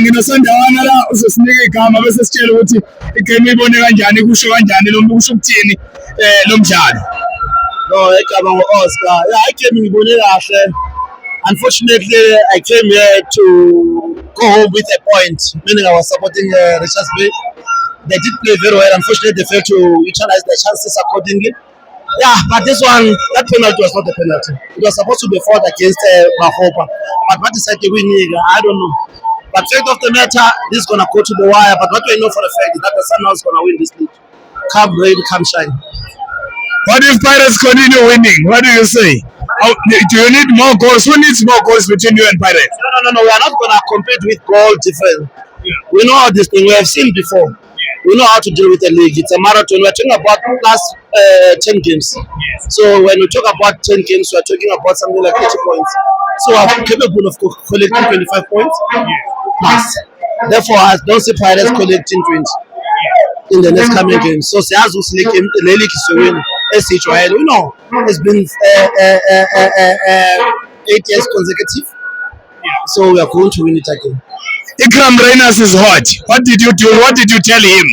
Nginosandawana la uzosinika igama bese sitshela ukuthi igame ibone kanjani kusho kanjani lo kusho ukuthini lo mdlalo. No, igama ngo-Oscar. Yeah, igame ngibone kahle. Unfortunately, I came here to go home with a point, meaning I was supporting Richards Bay. They did play very well. Unfortunately, they failed to utilize their chances accordingly. Yeah, but this one, that penalty was not a penalty. It was supposed to be fought against Mahopa. But what decided to win, I don't know. But fact of the matter, this is going to go to the wire. But what we know for a fact is that the Sundowns is going to win this league. Come rain, come shine. What if Pirates continue winning? What do you say? Do you need more goals? Who needs more goals between you and Pirates? No. We are not going to compete with goal difference. Yeah. We know how this thing we have seen before. We know how to deal with a league. It's a marathon. We're talking about plus 10 games. Yes. So when we talk about 10 games, we're talking about something like 80 points. So I'm capable of collecting 25 points. Yes. Plus. Therefore, I don't see Pirates collecting 20 in the next coming games. So Siazu Slick in the league is to win. We know it's been 8 years consecutive. Yeah. So we are going to win it again. Ikram Reyners is hot. What did you do? What did you tell him?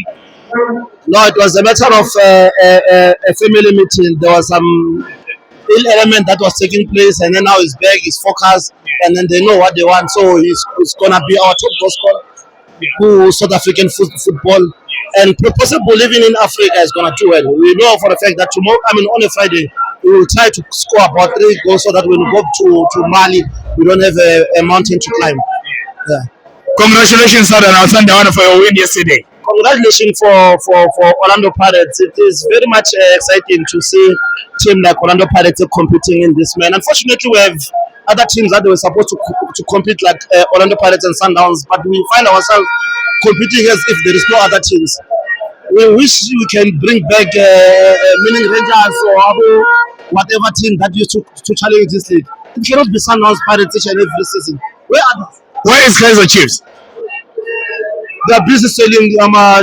No, it was a matter of a family meeting. There was some ill element that was taking place, and then now he's back, he's focused, and then they know what they want. So he's going to be our top goal scorer, who South African football, and possibly living in Africa is going to do well. We know for a fact that tomorrow, on a Friday, we will try to score about 3 goals so that when we go to Mali, we don't have a mountain to climb. Yeah. Congratulations, Sandawana, for your win yesterday. Congratulations for Orlando Pirates. It is very much exciting to see a team like Orlando Pirates competing in this, man. Unfortunately, we have other teams that were supposed to compete like Orlando Pirates and Sundowns, but we find ourselves competing as if there is no other teams. We wish we can bring back meaning Rangers or whatever team that used to challenge this league. It cannot be Sundowns Pirates each and every season. Where is Kaizer Chiefs? They are busy selling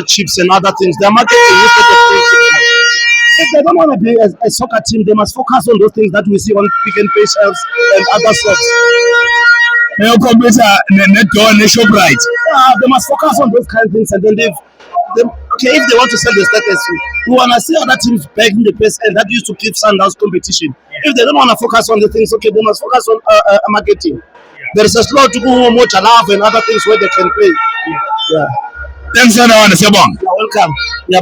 chips and other things. They are marketing. If they don't want to be a soccer team, they must focus on those things that we see on Pick and Pay shelves and other shops. They must focus on those kind of things, and then if they want to sell the status, we want to see other teams back in the place, and that used to give Sundowns competition. If they don't want to focus on the things, okay, they must focus on marketing. There is a slow to go more love and other things where they can play. Yeah. Thanks, You're welcome. Yeah,